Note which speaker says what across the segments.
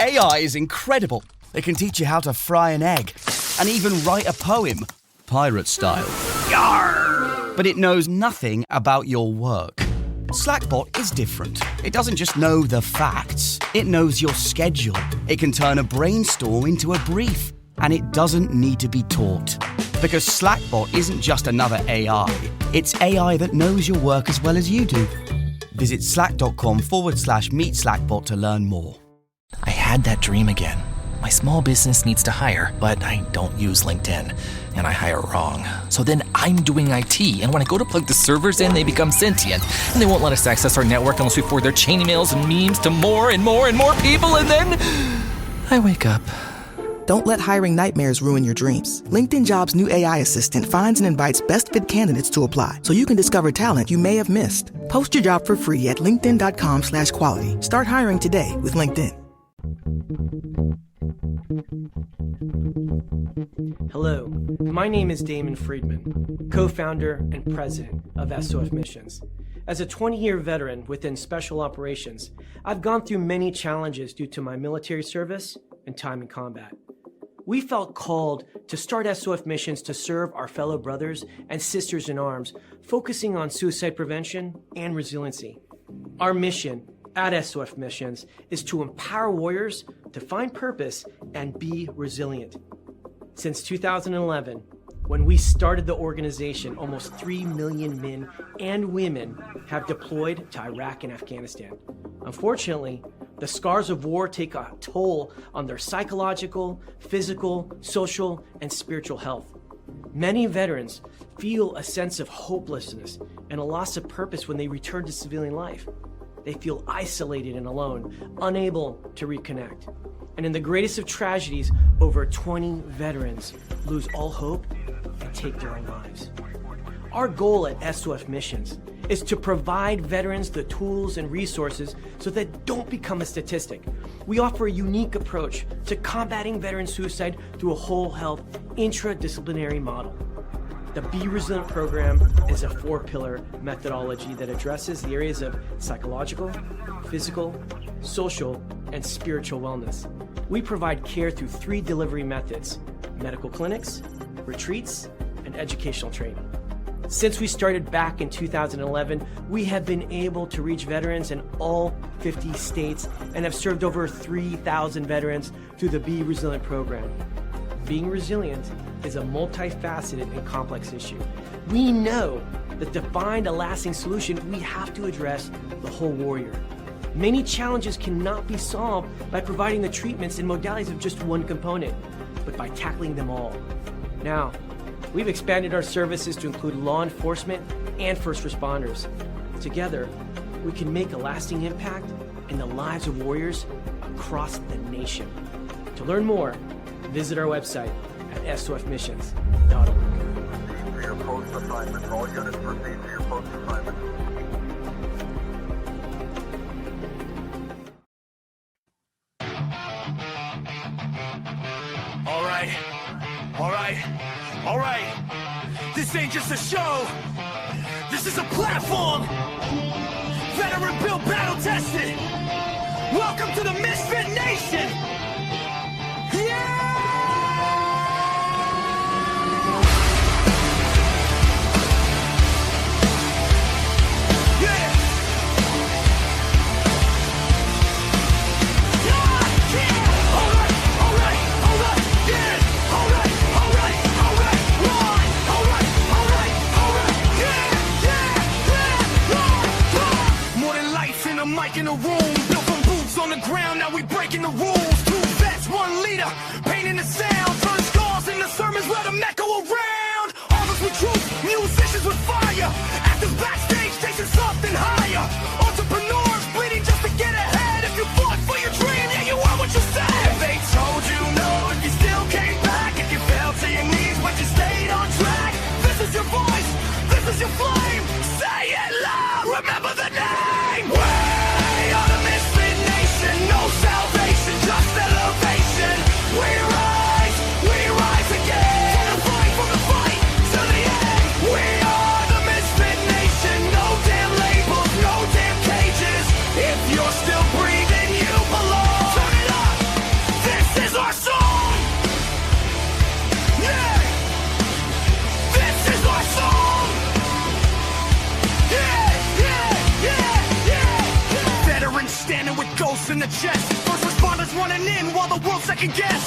Speaker 1: AI is incredible. It can teach you how to fry an egg and even write a poem, pirate style. Yarr! But it knows nothing about your work. Slackbot is different. It doesn't just know the facts. It knows your schedule. It can turn a brainstorm into a brief. And it doesn't need to be taught. Because Slackbot isn't just another AI. It's AI that knows your work as well as you do. Visit slack.com/meet Slackbot to learn more.
Speaker 2: I had that dream again. My small business needs to hire, but I don't use LinkedIn, and I hire wrong. So then I'm doing IT, and when I go to plug the servers in, they become sentient, and they won't let us access our network unless we forward their chain emails and memes to more and more and more people, and then I wake up.
Speaker 3: Don't let hiring nightmares ruin your dreams. LinkedIn Jobs' new AI assistant finds and invites best fit candidates to apply, so you can discover talent you may have missed. Post your job for free at linkedin.com/quality. Start hiring today with LinkedIn.
Speaker 4: Hello, my name is Damon Friedman, co-founder and president of SOF Missions. As a 20-year veteran within Special Operations, I've gone through many challenges due to my military service and time in combat. We felt called to start SOF Missions to serve our fellow brothers and sisters in arms, focusing on suicide prevention and resiliency. Our mission at SOF Missions is to empower warriors to find purpose and be resilient. Since 2011, when we started the organization, almost 3 million men and women have deployed to Iraq and Afghanistan. Unfortunately, the scars of war take a toll on their psychological, physical, social, and spiritual health. Many veterans feel a sense of hopelessness and a loss of purpose when they return to civilian life. They feel isolated and alone, unable to reconnect. And in the greatest of tragedies, over 20 veterans lose all hope and take their own lives. Our goal at SOF Missions is to provide veterans the tools and resources so that they don't become a statistic. We offer a unique approach to combating veteran suicide through a whole health, intradisciplinary model. The Be Resilient program is a 4-pillar methodology that addresses the areas of psychological, physical, social, and spiritual wellness. We provide care through 3 delivery methods: medical clinics, retreats, and educational training. Since we started back in 2011, we have been able to reach veterans in all 50 states and have served over 3,000 veterans through the Be Resilient program. Being resilient is a multifaceted and complex issue. We know that to find a lasting solution, we have to address the whole warrior. Many challenges cannot be solved by providing the treatments and modalities of just one component, but by tackling them all. Now, we've expanded our services to include law enforcement and first responders. Together, we can make a lasting impact in the lives of warriors across the nation. To learn more, visit our website at sofmissions.org.
Speaker 5: Proceed to your post assignment. All units proceed to your post assignment.
Speaker 6: All right. This ain't just a show. This is a platform. Veteran built, battle tested. Welcome to the MisFitNation. Yeah! Mic in the room, built from boots on the ground, now we breaking the rules. 2 vets, 1 leader, painting the sound, turn scars into sermons, let them echo around. Authors with truth, musicians with fire, actors backstage chasing something higher. Entrepreneurs bleeding just to get ahead. If you fought for your dream, yeah, you are what you said. If they told you no, if you still came back, if you fell to your knees but you stayed on track, this is your voice, this is your flame. Say it loud, remember the name. No salvation, just elevation. We rise again. From the fight, to the end. We chest. First responders running in while the world second guess.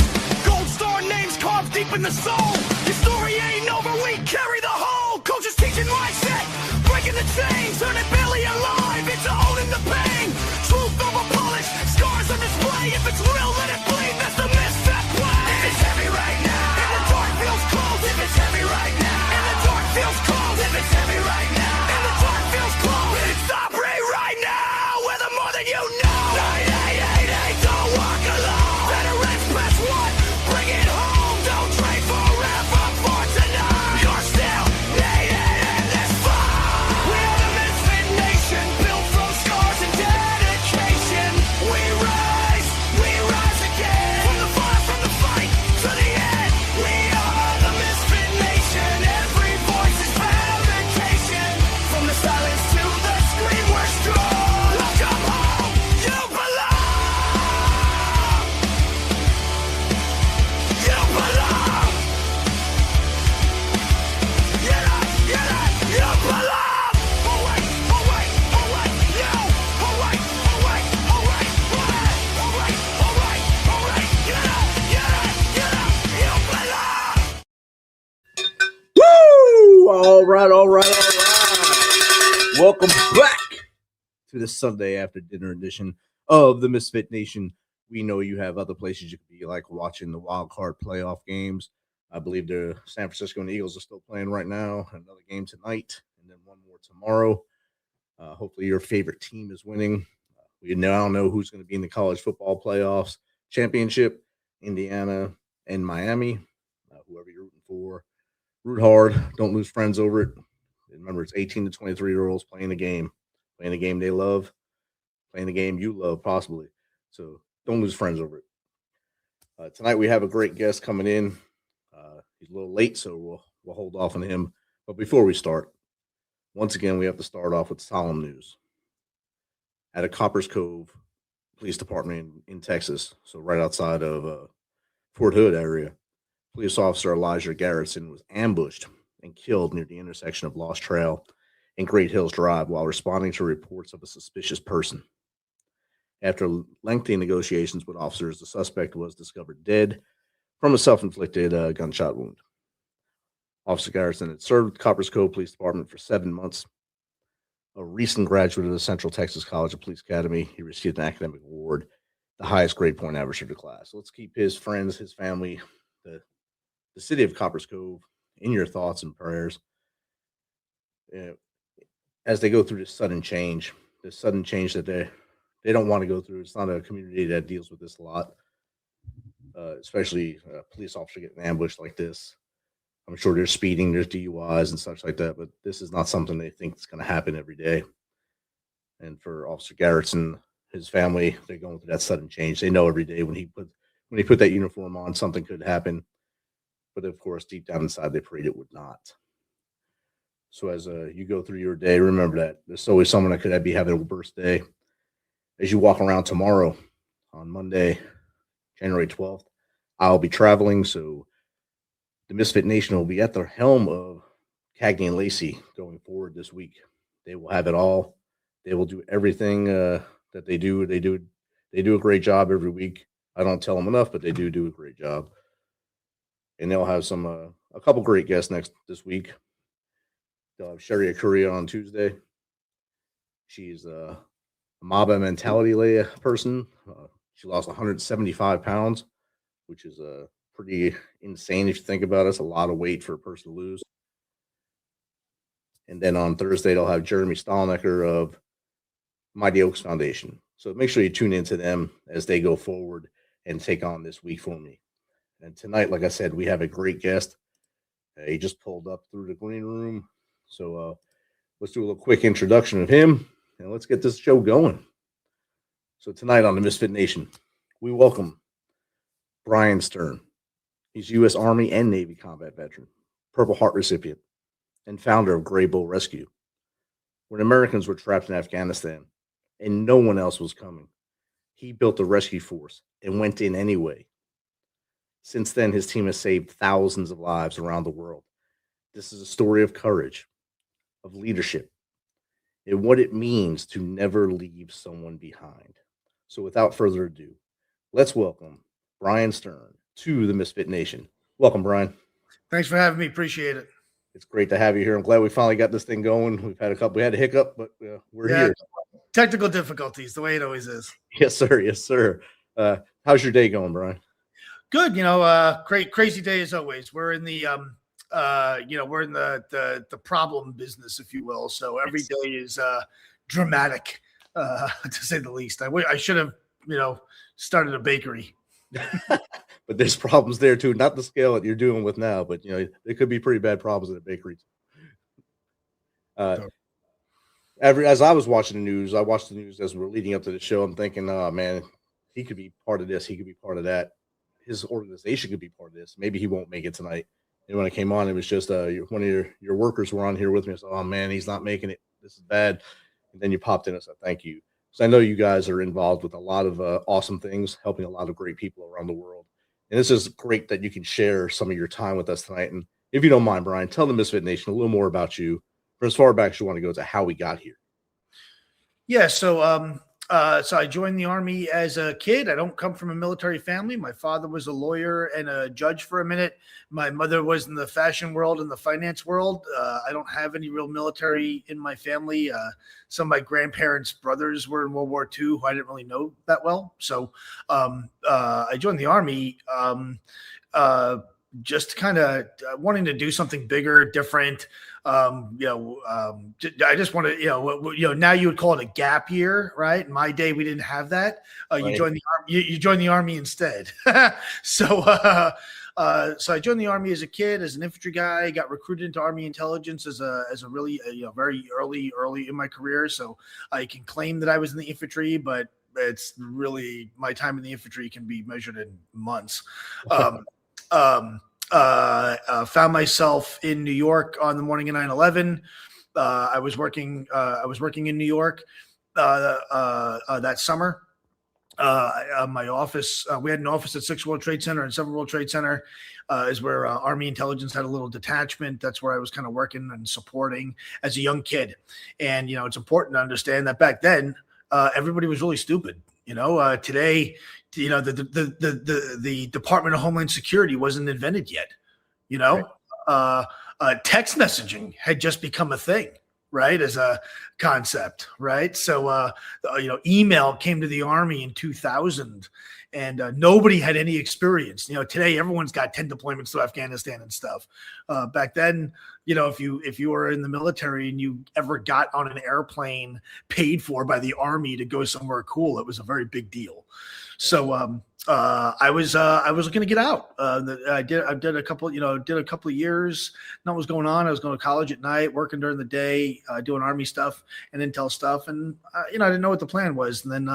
Speaker 6: Gold star names carved deep in the soul. Your story ain't over, we carry the whole. Coaches teaching mindset, breaking the chains, turning barely alive into owning the pain. Truth over polish, scars on display. If it's real, let it bleed. That's the misfit play. If it's heavy right now, and the dark feels cold. If it's heavy right now, and the dark feels cold. If it's heavy right now, and the dark feels cold. It's Aubrey right now. We're the more than you know. 9888, don't walk alone. Veterans press one, bring it home. Don't trade forever for tonight. You're still needed in this fight. We are the misfit nation, built from scars and dedication. We rise again. From the fire, from the fight to the end. We are the misfit nation. Every voice is validation. From the silence to the scream, we're strong. Welcome home, you belong. You belong. You belong. Oh wait, you. Oh wait, you belong.
Speaker 7: Woo! All right. Welcome back to the Sunday after dinner edition of the Misfit Nation. We know you have other places you could be, like watching the wild card playoff games. I believe the San Francisco and Eagles are still playing right now. Another game tonight, and then one more tomorrow. Hopefully your favorite team is winning. We now know who's going to be in the college football playoffs championship, Indiana and Miami. Whoever you're rooting for, root hard. Don't lose friends over it. Remember, it's 18 to 23-year-olds playing the game they love, playing the game you love, possibly. So don't lose friends over it. Tonight we have a great guest coming in. He's a little late, so we'll hold off on him. But before we start, once again, we have to start off with solemn news. At a Coppers Cove Police Department in Texas, so right outside of Fort Hood area, police officer Elijah Garrettson was ambushed and killed near the intersection of Lost Trail and Great Hills Drive while responding to reports of a suspicious person. After lengthy negotiations with officers, the suspect was discovered dead from a self-inflicted gunshot wound. Officer Garrison had served Coppers Cove Police Department for 7 months. A recent graduate of the Central Texas College of Police Academy, he received an academic award, the highest grade point average of the class. So let's keep his friends, his family, the city of Coppers Cove in your thoughts and prayers as they go through this sudden change that they don't want to go through. It's not a community that deals with this a lot, especially a police officer getting ambushed like this. I'm sure there's speeding, there's DUIs and such like that, but this is not something they think is going to happen every day. And for Officer Garrettson, his family, they're going through that sudden change. They know every day when he put that uniform on, something could happen. But of course, deep down inside, they prayed it would not. So as you go through your day, remember that there's always someone that could be having a worse day. As you walk around tomorrow, on Monday, January 12th, I'll be traveling. So the Misfit Nation will be at the helm of Cagney and Lacey going forward this week. They will have it all. They will do everything that they do. They do a great job every week. I don't tell them enough, but they do a great job. And they'll have a couple great guests this week. They'll have Sherry Akuria on Tuesday. She's a Maba mentality person. She lost 175 pounds, which is pretty insane if you think about it. It's a lot of weight for a person to lose. And then on Thursday, they'll have Jeremy Stallnecker of Mighty Oaks Foundation. So make sure you tune into them as they go forward and take on this week for me. And tonight, like I said, we have a great guest. He just pulled up through the green room. So let's do a little quick introduction of him, and let's get this show going. So tonight on the Misfit Nation, we welcome Bryan Stern. He's U.S. Army and Navy combat veteran, Purple Heart recipient, and founder of Gray Bull Rescue. When Americans were trapped in Afghanistan and no one else was coming, he built a rescue force and went in anyway. Since then, his team has saved thousands of lives around the world. This is a story of courage, of leadership, and what it means to never leave someone behind. So without further ado, let's welcome Bryan Stern to the Misfit Nation. Welcome, Bryan.
Speaker 8: Thanks for having me. Appreciate it.
Speaker 7: It's great to have you here. I'm glad we finally got this thing going. We had a hiccup, but we're here.
Speaker 8: Technical difficulties, the way it always is.
Speaker 7: Yes, sir. Yes, sir. How's your day going, Bryan?
Speaker 8: Good. Crazy day as always. We're in the we're in the problem business, if you will. So every day is dramatic, to say the least. I should have started a bakery.
Speaker 7: But there's problems there too. Not the scale that you're doing with now, but there could be pretty bad problems at a bakery. As I was watching the news, I watched the news as we were leading up to the show. I'm thinking, oh man, he could be part of this. He could be part of that. His organization could be part of this. Maybe he won't make it tonight. And when I came on, it was just one of your workers were on here with me. I said, oh man, he's not making it. This is bad. And then you popped in and said, thank you. So I know you guys are involved with a lot of awesome things, helping a lot of great people around the world. And this is great that you can share some of your time with us tonight. And if you don't mind, Bryan, tell the Misfit Nation a little more about you, for as far back as you want to go to how we got here.
Speaker 8: Yeah. So I joined the Army as a kid. I don't come from a military family. My father was a lawyer and a judge for a minute. My mother was in the fashion world and the finance world. I don't have any real military in my family. Some of my grandparents' brothers were in World War II, who I didn't really know that well. So I joined the Army just kind of wanting to do something bigger, different. I just want to, now you would call it a gap year, right? In my day, we didn't have that.
Speaker 7: Right.
Speaker 8: You joined the Army. You joined the Army instead. So I joined the Army as a kid, as an infantry guy. Got recruited into Army intelligence as a really very early in my career. So I can claim that I was in the infantry, but it's really my time in the infantry can be measured in months. Found myself in New York on the morning of 9/11. I was working in New York that summer. My office, we had an office at 6 World Trade Center and 7 World Trade Center is where Army intelligence had a little detachment. That's where I was kind of working and supporting as a young kid. And, it's important to understand that back then, everybody was really stupid. Today, the Department of Homeland Security wasn't invented yet. Text messaging had just become a thing, right? As a concept, right? So, email came to the Army in 2000 and nobody had any experience. Today everyone's got 10 deployments to Afghanistan and stuff. Back then, if you were in the military and you ever got on an airplane paid for by the Army to go somewhere cool, it was a very big deal. So I was looking to get out. I did a couple of years. Nothing was going on. I was going to college at night, working during the day, doing Army stuff and intel stuff. And I didn't know what the plan was. And then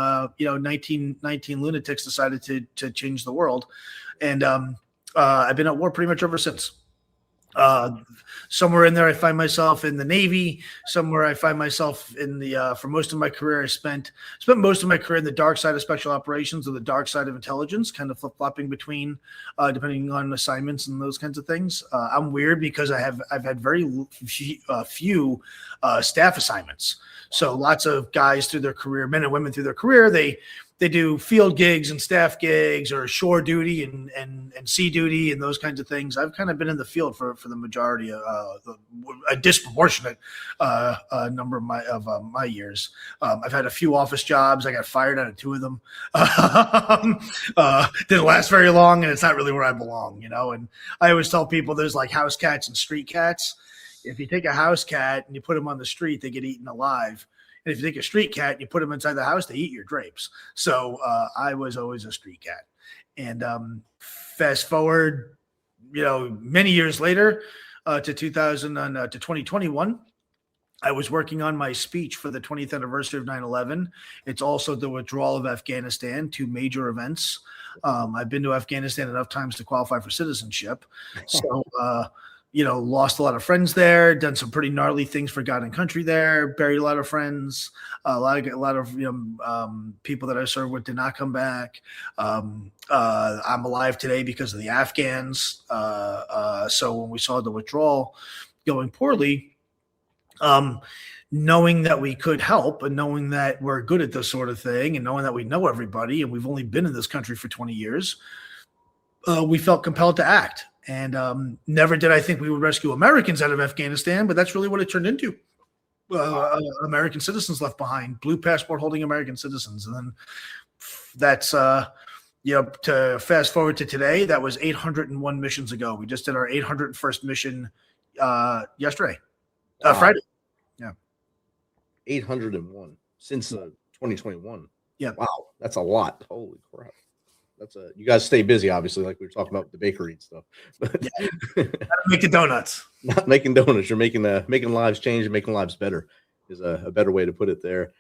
Speaker 8: 19 lunatics decided to change the world. And I've been at war pretty much ever since. Somewhere in there, I find myself in the Navy. Somewhere I find myself in the, for most of my career, I spent most of my career in the dark side of special operations or the dark side of intelligence, kind of flip-flopping between, depending on assignments and those kinds of things. I'm weird because I've had very few staff assignments. So lots of guys through their career, men and women through their career, they do field gigs and staff gigs or shore duty and sea duty and those kinds of things. I've kind of been in the field for the majority of a disproportionate number of my years. I've had a few office jobs. I got fired out of 2 of them. Didn't last very long, and it's not really where I belong, And I always tell people there's like house cats and street cats. If you take a house cat and you put them on the street, they get eaten alive. And if you take a street cat and you put them inside the house, they eat your drapes. So I was always a street cat. And fast forward, many years later to 2021, I was working on my speech for the 20th anniversary of 9/11. It's also the withdrawal of Afghanistan, 2 major events. I've been to Afghanistan enough times to qualify for citizenship. So, lost a lot of friends there, done some pretty gnarly things for God and country there, buried a lot of friends, a lot of people that I served with did not come back. I'm alive today because of the Afghans. So when we saw the withdrawal going poorly, knowing that we could help and knowing that we're good at this sort of thing and knowing that we know everybody and we've only been in this country for 20 years, we felt compelled to act. And never did I think we would rescue Americans out of Afghanistan, but that's really what it turned into. American citizens left behind, blue passport holding American citizens. And then that's, to fast forward to today, that was 801 missions ago. We just did our 801st mission yesterday, Friday. Yeah.
Speaker 7: 801 since 2021.
Speaker 8: Yeah.
Speaker 7: Wow. That's a lot. Holy crap. You guys stay busy, obviously, like we were talking about with the bakery and stuff. But
Speaker 8: make the donuts.
Speaker 7: Not making donuts. You're making lives change and making lives better is a better way to put it there.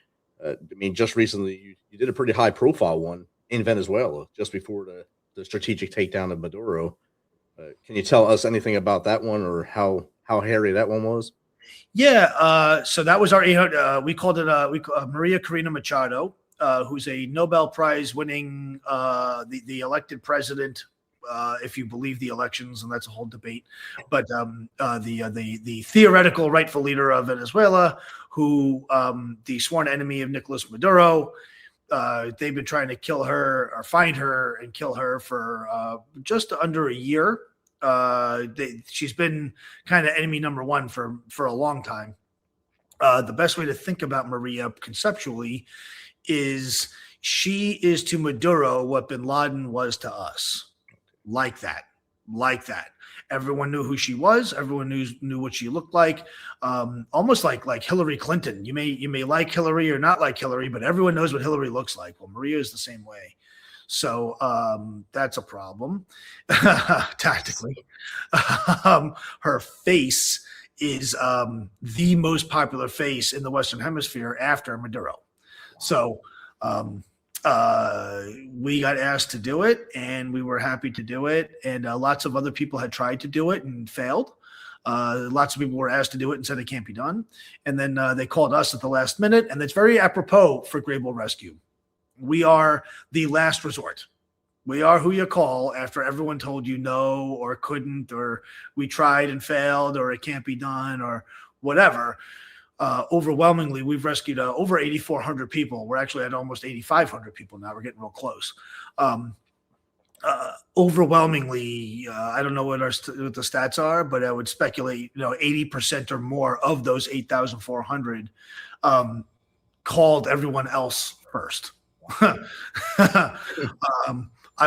Speaker 7: I mean, just recently you did a pretty high profile one in Venezuela just before the strategic takedown of Maduro. Can you tell us anything about that one or how hairy that one was?
Speaker 8: Yeah. So that was our 800. We called it Maria Corina Machado. Who's a Nobel Prize winning, the elected president, if you believe the elections, and that's a whole debate. But the theoretical rightful leader of Venezuela, who the sworn enemy of Nicolas Maduro, they've been trying to kill her or find her and kill her for just under a year. She's been kind of enemy number one for a long time. The best way to think about Maria conceptually is she is to Maduro what bin Laden was to us. Like that. Everyone knew who she was. Everyone knew what she looked like. Almost like Hillary Clinton. You may like Hillary or not like Hillary, but everyone knows what Hillary looks like. Well, Maria is the same way. So that's a problem tactically. Her face is the most popular face in the Western Hemisphere after Maduro. So we got asked to do it, and we were happy to do it. And lots of other people had tried to do it and failed. Lots of people were asked to do it and said it can't be done. And then they called us at the last minute, and that's very apropos for Grable Rescue. We are the last resort. We are who you call after everyone told you no or couldn't or we tried and failed or it can't be done or whatever. Overwhelmingly, we've rescued over 8,400 people. We're actually at almost 8,500 people now. We're getting real close. Overwhelmingly, I don't know what the stats are, but I would speculate, 80% or more of those 8,400 called everyone else first. I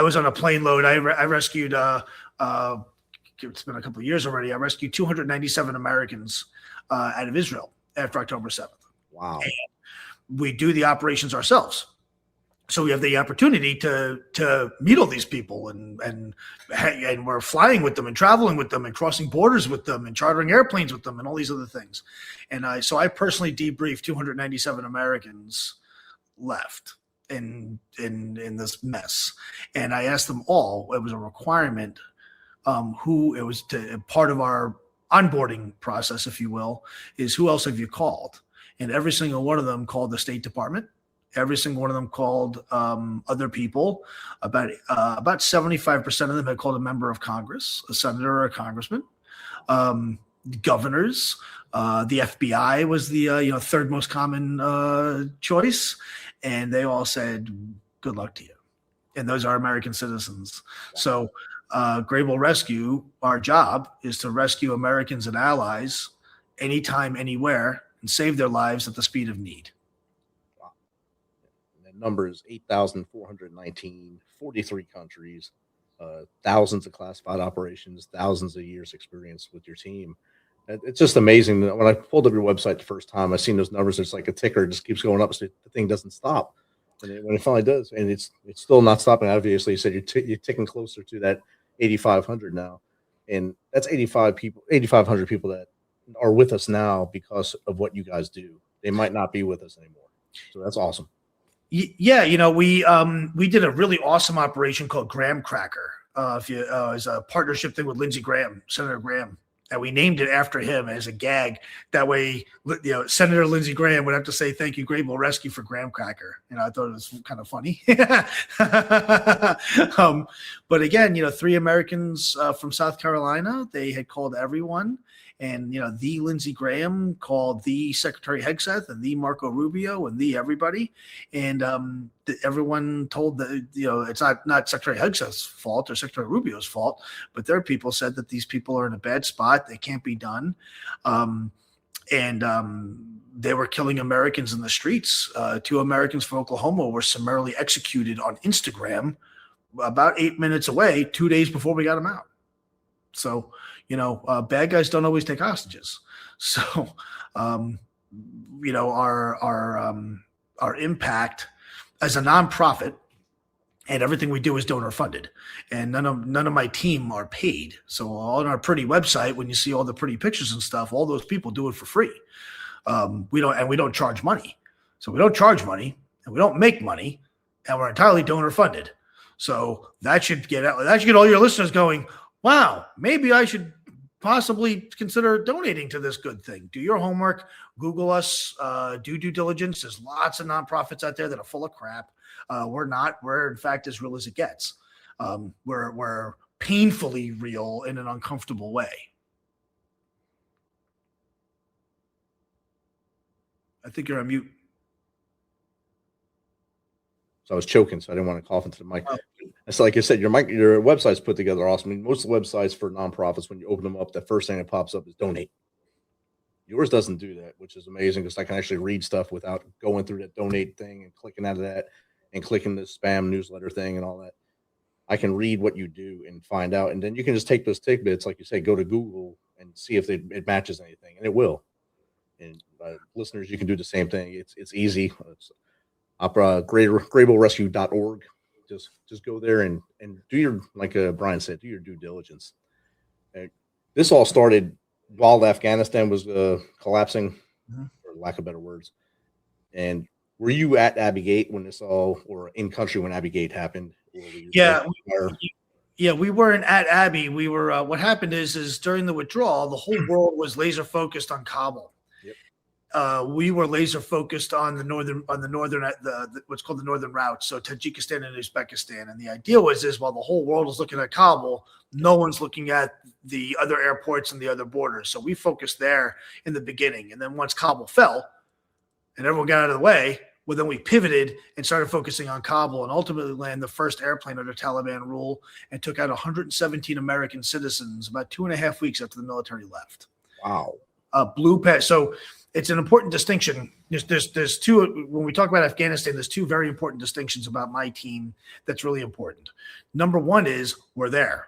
Speaker 8: was on a plane load. I rescued, it's been a couple of years already. I rescued 297 Americans out of Israel after October 7th.
Speaker 7: Wow.
Speaker 8: And we do the operations ourselves. So we have the opportunity to meet all these people and we're flying with them and traveling with them and crossing borders with them and chartering airplanes with them and all these other things. And so I personally debriefed 297 Americans left in this mess. And I asked them all, it was a requirement, who it was part of our onboarding process, if you will, is who else have you called? And every single one of them called the State Department. Every single one of them called other people. About 75% of them had called a member of Congress, a senator or a congressman, governors. The FBI was the third most common choice, and they all said, "Good luck to you." And those are American citizens. So, Grable Rescue, our job is to rescue Americans and allies anytime, anywhere, and save their lives at the speed of need.
Speaker 7: Number is 8,419, 43 countries, thousands of classified operations, thousands of years experience with your team. It's just amazing. When I pulled up your website the first time, I seen those numbers. It's like a ticker, just keeps going up. So the thing doesn't stop. And when it finally does, and it's still not stopping. Obviously, you said you're ticking closer to that 8,500 now, and that's 8,500 people that are with us now because of what you guys do. They might not be with us anymore. So that's awesome.
Speaker 8: Yeah, we did a really awesome operation called Graham Cracker. It's a partnership thing with Lindsey Graham, Senator Graham, and we named it after him as a gag. That way, Senator Lindsey Graham would have to say thank you, Grable Rescue, for Graham Cracker. I thought it was kind of funny. But again, 3 Americans from South Carolina, they had called everyone, And, the Lindsey Graham called the Secretary Hegseth and the Marco Rubio and the everybody. And everyone told that, it's not Secretary Hegseth's fault or Secretary Rubio's fault, but their people said that these people are in a bad spot. They can't be done. They were killing Americans in the streets. 2 Americans from Oklahoma were summarily executed on Instagram about 8 minutes away, 2 days before we got them out. So, bad guys don't always take hostages. So, our impact as a nonprofit, and everything we do is donor funded, and none of my team are paid. So on our pretty website, when you see all the pretty pictures and stuff, all those people do it for free. We don't charge money. So we don't charge money and we don't make money, and we're entirely donor funded. So that should get all your listeners going, wow, maybe I should possibly consider donating to this good thing. Do your homework, Google us, do due diligence. There's lots of nonprofits out there that are full of crap. We're not. We're, in fact, as real as it gets. We're painfully real in an uncomfortable way. I think you're on mute.
Speaker 7: So I was choking, so I didn't want to cough into the mic. It's like I said, your website's put together awesome. I mean, most of the websites for nonprofits, when you open them up, the first thing that pops up is donate. Yours doesn't do that, which is amazing because I can actually read stuff without going through that donate thing and clicking out of that and clicking the spam newsletter thing and all that. I can read what you do and find out, and then you can just take those tidbits, like you say, go to Google and see if it matches anything, and it will. And listeners, you can do the same thing. It's easy. It's GrableRescue.org. Just go there and do your, like Bryan said, do your due diligence. This all started while Afghanistan was collapsing, for lack of better words. And were you at Abbey Gate when this all, or in country when Abbey Gate happened?
Speaker 8: Yeah, we weren't at Abbey. We were. What happened is during the withdrawal, the whole world was laser focused on Kabul. We were laser focused on the northern what's called the northern route, so Tajikistan and Uzbekistan. And the idea was while the whole world is looking at Kabul, no one's looking at the other airports and the other borders. So we focused there in the beginning, and then once Kabul fell, and everyone got out of the way, well, then we pivoted and started focusing on Kabul, and ultimately landed the first airplane under Taliban rule and took out 117 American citizens about 2.5 weeks after the military left.
Speaker 7: Wow.
Speaker 8: Blue pass. So it's an important distinction. There's two, when we talk about Afghanistan, there's two very important distinctions about my team that's really important. Number one is we're there.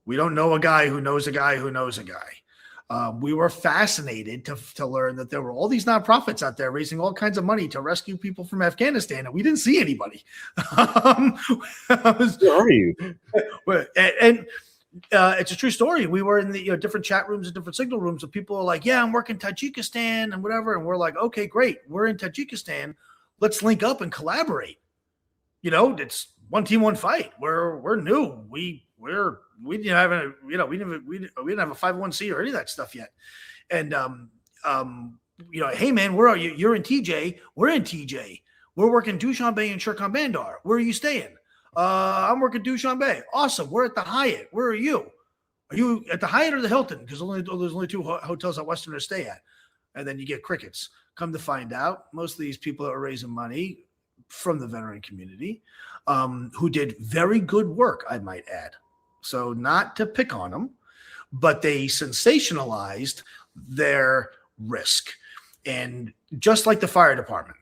Speaker 8: We don't know a guy who knows a guy who knows a guy. We were fascinated to learn that there were all these nonprofits out there raising all kinds of money to rescue people from Afghanistan, and we didn't see anybody.
Speaker 7: Where are you?
Speaker 8: And it's a true story. We were in the different chat rooms and different signal rooms, and people are like, yeah, I'm working Tajikistan and whatever. And we're like, okay, great. We're in Tajikistan. Let's link up and collaborate. It's one team, one fight. We're new. We didn't have a, we didn't have a 501c or any of that stuff yet. And, hey man, where are you? You're in TJ. We're in TJ. We're working Dushanbe and Shirkan Bandar. Where are you staying? I'm working Dushanbe. Awesome. We're at the Hyatt. Where are you? Are you at the Hyatt or the Hilton? Because there's only two hotels that Westerners stay at. And then you get crickets. Come to find out, most of these people are raising money from the veteran community, who did very good work, I might add. So not to pick on them, but they sensationalized their risk. And just like the fire department,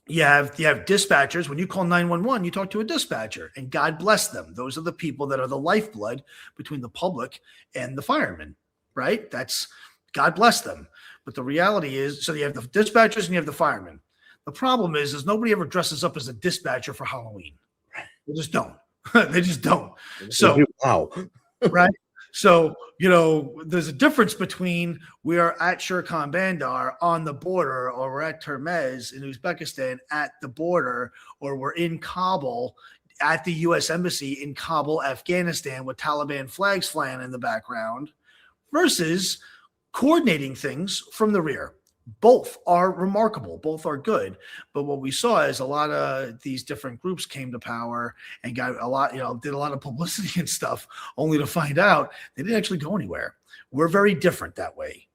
Speaker 8: you have dispatchers. When you call 911, you talk to a dispatcher, and God bless them. Those are the people that are the lifeblood between the public and the firemen, right? That's God bless them. But the reality is, so you have the dispatchers and you have the firemen. The problem is nobody ever dresses up as a dispatcher for Halloween. They just don't. They just don't. So,
Speaker 7: wow.
Speaker 8: Right? So, there's a difference between we are at Shirkan Bandar on the border, or we're at Termez in Uzbekistan at the border, or we're in Kabul at the U.S. Embassy in Kabul, Afghanistan, with Taliban flags flying in the background, versus coordinating things from the rear. Both are remarkable. Both are good. But what we saw is a lot of these different groups came to power and got a lot, did a lot of publicity and stuff, only to find out they didn't actually go anywhere. We're very different that way.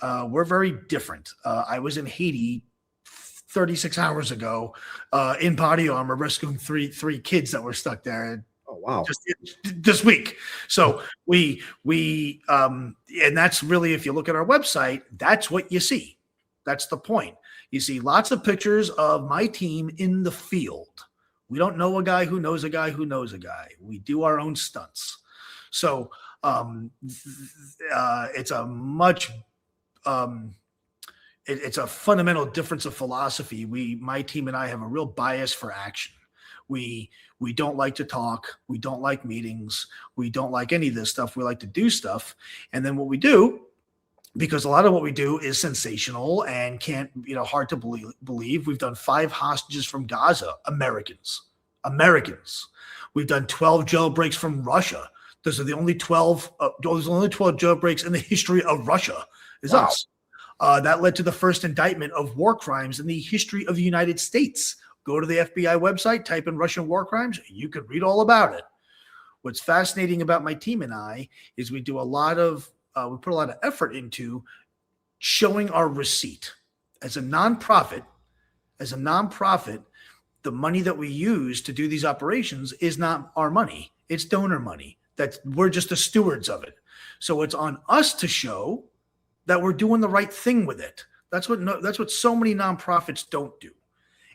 Speaker 8: We're very different. I was in Haiti 36 hours ago in body armor rescuing three kids that were stuck there.
Speaker 7: Oh, wow.
Speaker 8: Just this week. So we and that's really, if you look at our website, that's what you see. That's the point. You see lots of pictures of my team in the field. We don't know a guy who knows a guy who knows a guy. We do our own stunts. So it's a much it's a fundamental difference of philosophy. My team and I have a real bias for action. We don't like to talk. We don't like meetings. We don't like any of this stuff. We like to do stuff. And then what we do, because a lot of what we do is sensational and can't, hard to believe. We've done 5 hostages from Gaza, Americans. We've done 12 jailbreaks from Russia. Those are the only 12. There's only 12 jailbreaks in the history of Russia. Is
Speaker 7: Wow.
Speaker 8: us. That led to the first indictment of war crimes in the history of the United States. Go to the FBI website, type in Russian war crimes. You can read all about it. What's fascinating about my team and I is we do we put a lot of effort into showing our receipt. As a nonprofit, the money that we use to do these operations is not our money. It's donor money. We're just the stewards of it. So it's on us to show that we're doing the right thing with it. That's what so many nonprofits don't do.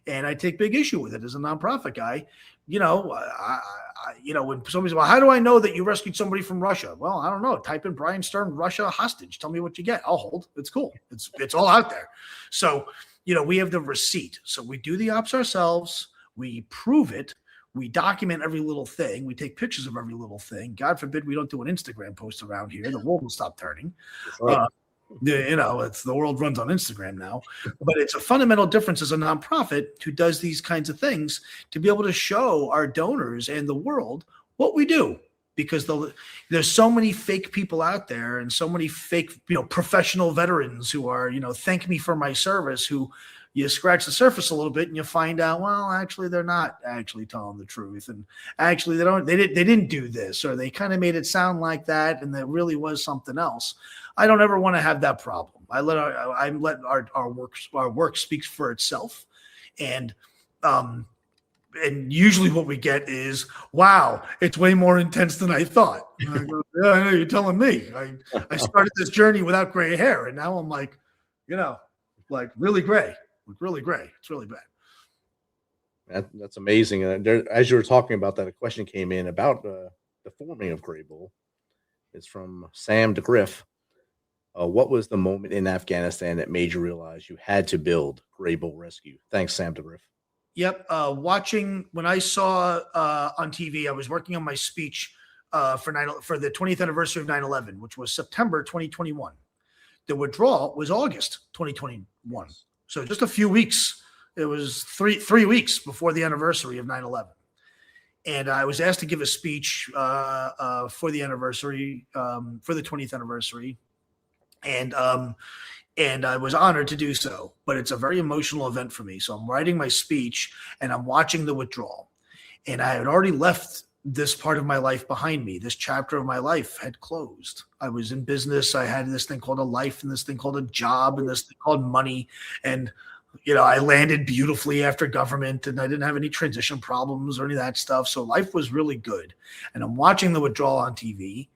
Speaker 8: And I take big issue with it as a nonprofit guy. When somebody's, well, how do I know that you rescued somebody from Russia? Well, I don't know. Type in Bryan Stern, Russia hostage. Tell me what you get. I'll hold. It's cool. It's all out there. So, we have the receipt. So we do the ops ourselves. We prove it. We document every little thing. We take pictures of every little thing. God forbid we don't do an Instagram post around here. The world will stop turning.
Speaker 7: Right.
Speaker 8: It's the world runs on Instagram now, but it's a fundamental difference as a nonprofit who does these kinds of things to be able to show our donors and the world what we do, because there's so many fake people out there and so many fake, professional veterans who are, thank me for my service, who you scratch the surface a little bit and you find out, well, actually, they're not actually telling the truth. And actually they didn't do this, or they kind of made it sound like that. And that really was something else. I don't ever want to have that problem. I let our work speak for itself. And usually what we get is, wow, it's way more intense than I thought. And I go, yeah, I know, you're telling me. I started this journey without gray hair. And now I'm like, really gray. Really gray. It's really bad.
Speaker 7: That's amazing. As you were talking about that, a question came in about the forming of Gray Bull. It's from Sam DeGriff. What was the moment in Afghanistan that made you realize you had to build Gray Bull Rescue? Thanks, Sam DeGriff.
Speaker 8: Yep. When I saw on TV, I was working on my speech for the 20th anniversary of 9/11, which was September 2021. The withdrawal was August 2021. So just a few weeks. It was three weeks before the anniversary of 9/11. And I was asked to give a speech for the anniversary, for the 20th anniversary. And I was honored to do so. But it's a very emotional event for me. So I'm writing my speech and I'm watching the withdrawal. And I had already left this part of my life behind me. This chapter of my life had closed. I was in business. I had this thing called a life and this thing called a job and this thing called money. And, I landed beautifully after government and I didn't have any transition problems or any of that stuff. So life was really good. And I'm watching the withdrawal on TV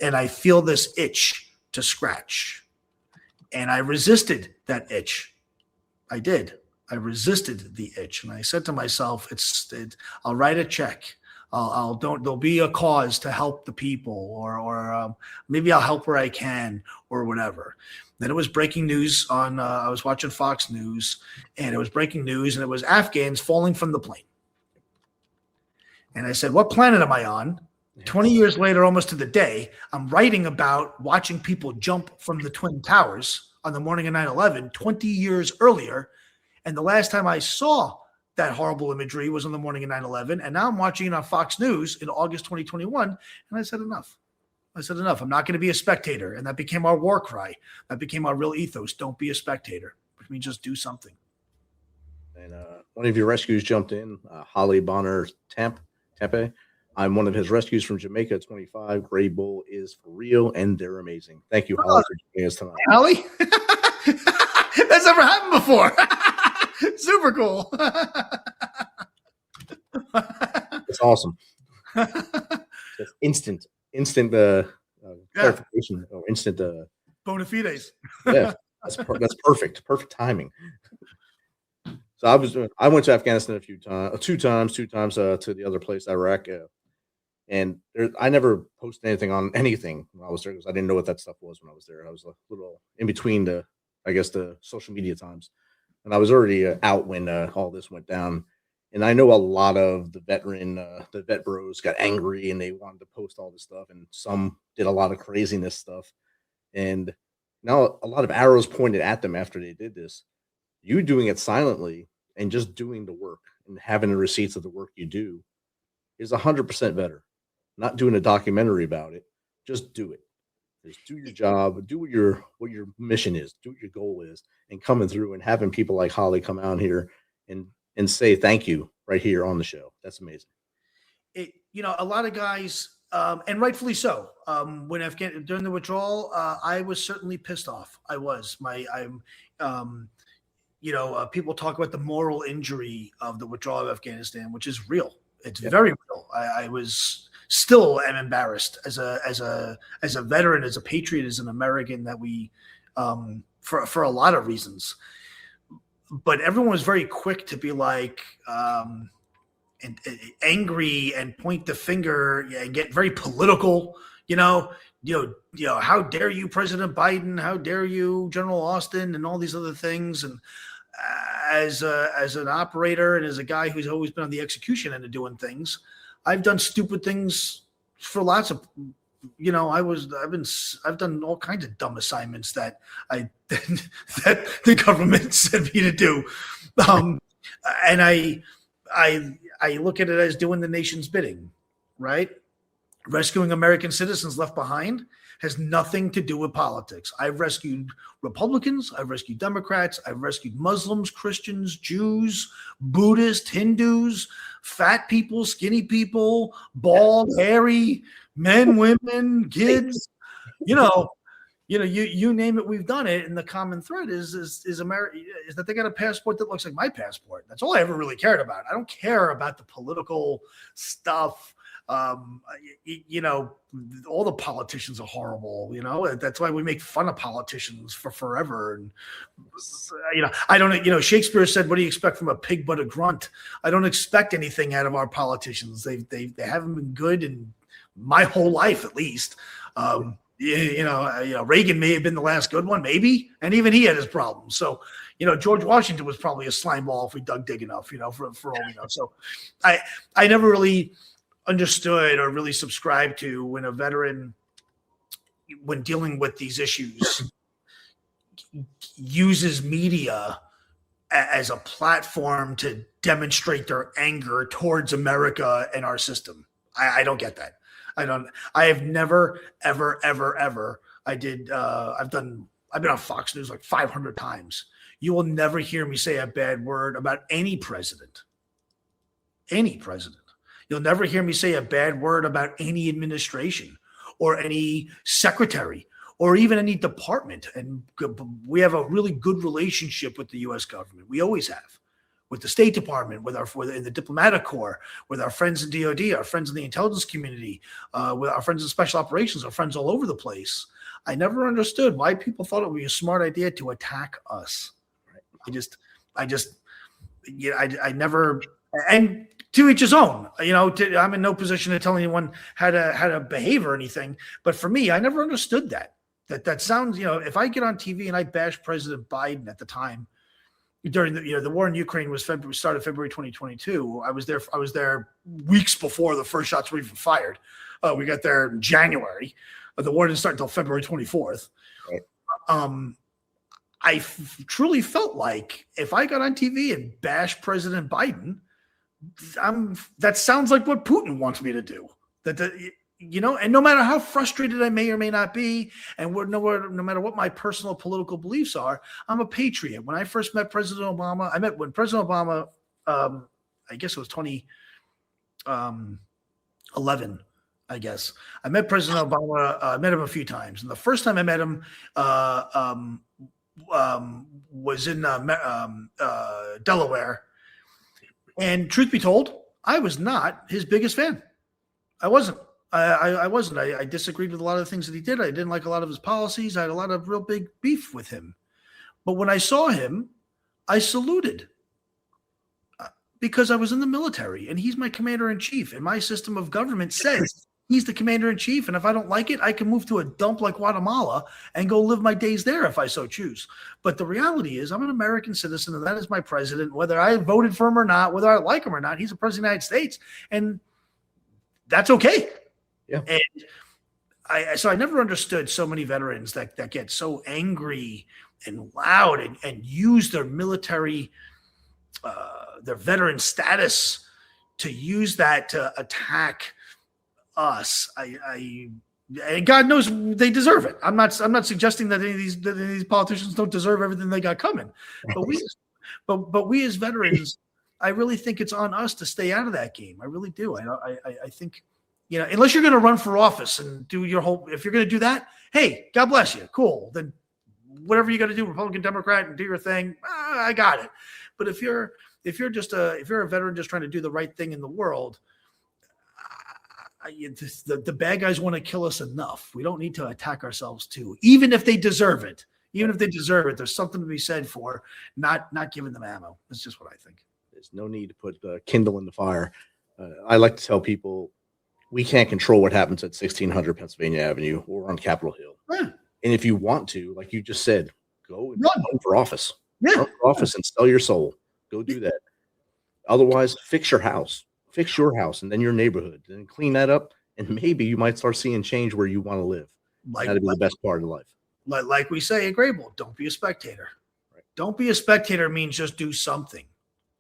Speaker 8: and I feel this itch to scratch. And I resisted that itch. I did. I resisted the itch. And I said to myself, I'll write a check. There'll be a cause to help the people or maybe I'll help where I can or whatever. Then it was breaking news I was watching Fox News and it was breaking news and it was Afghans falling from the plane. And I said, what planet am I on? 20 years later, almost to the day, I'm writing about watching people jump from the Twin Towers on the morning of 9/11, 20 years earlier. And the last time I saw that horrible imagery was on the morning of 9/11. And now I'm watching it on Fox News in August 2021. And I said, enough. I said, enough. I'm not going to be a spectator. And that became our war cry. That became our real ethos. Don't be a spectator. Which means just do something.
Speaker 7: And one of your rescues jumped in, Holly Bonner Tempe. I'm one of his rescues from Jamaica, 25. Gray Bull is for real, and they're amazing. Thank you, Holly, for joining us tonight.
Speaker 8: Holly? That's never happened before. Super cool.
Speaker 7: It's awesome. Just instant clarification or instant
Speaker 8: bona fides.
Speaker 7: Yeah, that's perfect timing. So I went to Afghanistan two times to the other place, Iraq, and I never posted anything on anything when I was there because I didn't know what that stuff was when I was there. I was a little in between the social media times, and I was already out when all this went down. And I know a lot of the vet bros got angry and they wanted to post all this stuff, and some did a lot of craziness stuff. And now a lot of arrows pointed at them after they did this. You doing it silently and just doing the work and having the receipts of the work you do is 100% better. Not doing a documentary about it, just do it. Just do your job, do what your mission is, do what your goal is, and coming through and having people like Holly come out here and say thank you right here on the show. That's amazing.
Speaker 8: A lot of guys, and rightfully so. During the withdrawal, I was certainly pissed off. I was. People talk about the moral injury of the withdrawal of Afghanistan, which is real. It's very real. I was still am embarrassed as a veteran, as a patriot, as an American that we, for a lot of reasons. But everyone was very quick to be like, and angry and point the finger and get very political. How dare you, President Biden? How dare you, General Austin, and all these other things. And as an operator and as a guy who's always been on the execution end of doing things, I've done stupid things for lots of. I've done all kinds of dumb assignments that that the government sent me to do, and I look at it as doing the nation's bidding, right? Rescuing American citizens left behind has nothing to do with politics. I've rescued Republicans, I've rescued Democrats, I've rescued Muslims, Christians, Jews, Buddhists, Hindus, fat people, skinny people, bald, hairy, men, women, kids. You name it, we've done it. And the common thread is that they got a passport that looks like my passport. That's all I ever really cared about. I don't care about the political stuff. All the politicians are horrible. That's why we make fun of politicians for forever. And I don't. Shakespeare said, "What do you expect from a pig but a grunt?" I don't expect anything out of our politicians. They haven't been good in my whole life, at least. Reagan may have been the last good one, maybe, and even he had his problems. So, George Washington was probably a slime ball if we dug deep enough. For all we know. So, I never really understood or really subscribed to when a veteran, when dealing with these issues, uses media as a platform to demonstrate their anger towards America and our system. I don't get that. I have never, ever, ever, ever. I've been on Fox News like 500 times. You will never hear me say a bad word about any president. Any president. You'll never hear me say a bad word about any administration or any secretary or even any department. And we have a really good relationship with the U.S. government. We always have. With the State Department, in the diplomatic corps, with our friends in DOD, our friends in the intelligence community, with our friends in special operations, our friends all over the place. I never understood why people thought it would be a smart idea to attack us. I never, and to each his own. I'm in no position to tell anyone how to behave or anything. But for me, I never understood that. That sounds, if I get on TV and I bash President Biden at the time, during the war in Ukraine started February 2022. I was there weeks before the first shots were even fired. We got there in January. The war didn't start until February 24th. Right. I truly felt like if I got on TV and bashed President Biden, that sounds like what Putin wants me to do. and no matter how frustrated I may or may not be, and no matter what my personal political beliefs are, I'm a patriot. When I first met President Obama, when President Obama, I guess it was 2011, I guess. I met President Obama. I met him a few times. And the first time I met him was in Delaware. And truth be told, I was not his biggest fan. I wasn't. I wasn't. I disagreed with a lot of the things that he did. I didn't like a lot of his policies. I had a lot of real big beef with him. But when I saw him, I saluted because I was in the military and he's my commander in chief. And my system of government says he's the commander in chief. And if I don't like it, I can move to a dump like Guatemala and go live my days there if I so choose. But the reality is I'm an American citizen and that is my president, whether I voted for him or not, whether I like him or not, he's the president of the United States. And that's okay.
Speaker 7: Yeah.
Speaker 8: And so I never understood so many veterans that get so angry and loud and use their military, their veteran status to use that to attack us. And God knows they deserve it. I'm not suggesting that any of these politicians don't deserve everything they got coming, but we as veterans, I really think it's on us to stay out of that game. I really do. I think. Unless you're going to run for office and do your whole, if you're going to do that, hey, God bless you. Cool. Then whatever you got to do, Republican, Democrat, and do your thing. I got it. But if you're a veteran just trying to do the right thing in the world, the bad guys want to kill us enough. We don't need to attack ourselves too, even if they deserve it. Even if they deserve it, there's something to be said for not giving them ammo. That's just what I think.
Speaker 7: There's no need to put kindle in the fire. I like to tell people, we can't control what happens at 1600 Pennsylvania Avenue or on Capitol Hill.
Speaker 8: Yeah.
Speaker 7: And if you want to, like you just said, go and
Speaker 8: Run
Speaker 7: for office.
Speaker 8: Yeah.
Speaker 7: Run for office and sell your soul. Go do that. Otherwise, fix your house, and then your neighborhood, and clean that up. And maybe you might start seeing change where you want to live. That'd be the best part of life.
Speaker 8: Like we say at Grable, don't be a spectator.
Speaker 7: Right.
Speaker 8: Don't be a spectator means just do something.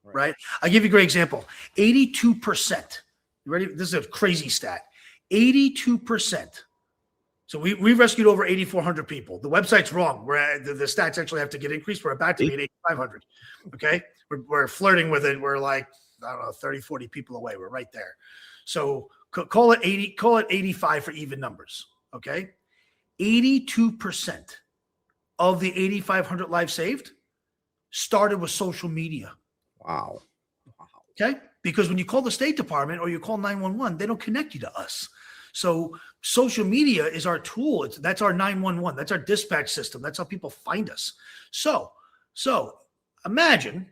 Speaker 8: Right? I'll give you a great example. 82%. You ready? This is a crazy stat. 82%. So we rescued over 8,400 people. The website's wrong. The stats actually have to get increased. We're about to be at 8,500. Okay. We're flirting with it. We're like, I don't know, 30, 40 people away. We're right there. So call it 80, call it 85 for even numbers. Okay. 82% of the 8,500 lives saved started with social media.
Speaker 7: Wow.
Speaker 8: Okay. Because when you call the State Department or you call 911, they don't connect you to us. So social media is our tool. That's our 911. That's our dispatch system. That's how people find us. So imagine,